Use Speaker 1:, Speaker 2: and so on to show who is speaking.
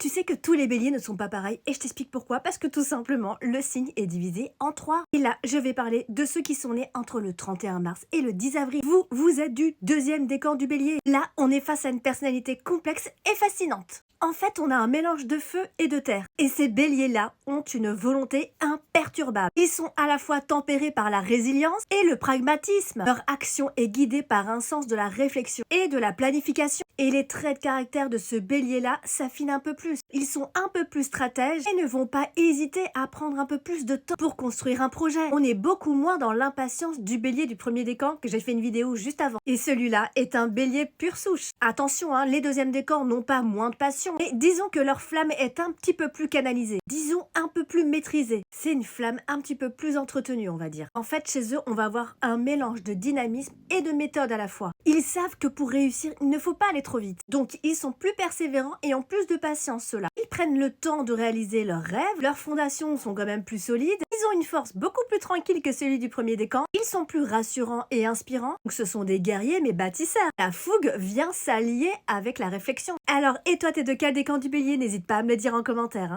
Speaker 1: Tu sais que tous les béliers ne sont pas pareils et je t'explique pourquoi. Parce que tout simplement, le signe est divisé en trois. Et là, je vais parler de ceux qui sont nés entre le 31 mars et le 10 avril. Vous êtes du deuxième décan du bélier. Là, on est face à une personnalité complexe et fascinante. En fait, on a un mélange de feu et de terre. Et ces béliers-là ont une volonté imperturbable. Ils sont à la fois tempérés par la résilience et le pragmatisme. Leur action est guidée par un sens de la réflexion et de la planification. Et les traits de caractère de ce bélier-là s'affinent un peu plus. Ils sont un peu plus stratèges et ne vont pas hésiter à prendre un peu plus de temps pour construire un projet. On est beaucoup moins dans l'impatience du bélier du premier décan que j'ai fait une vidéo juste avant. Et celui-là est un bélier pure souche. Attention, les deuxièmes décans n'ont pas moins de passion. Mais disons que leur flamme est un petit peu plus canalisée. Disons un peu plus maîtrisée. C'est une flamme un petit peu plus entretenue, on va dire. En fait, chez eux, on va avoir un mélange de dynamisme et de méthode à la fois. Ils savent que pour réussir, il ne faut pas aller trop vite. Donc, ils sont plus persévérants et ont plus de patience, ceux-là. Ils prennent le temps de réaliser leurs rêves. Leurs fondations sont quand même plus solides. Ils ont une force beaucoup plus tranquille que celui du premier décan. Ils sont plus rassurants et inspirants. Donc, ce sont des guerriers mais bâtisseurs. La fougue vient s'allier avec la réflexion. Alors, et toi, t'es de quel décan du bélier? N'hésite pas à me le dire en commentaire,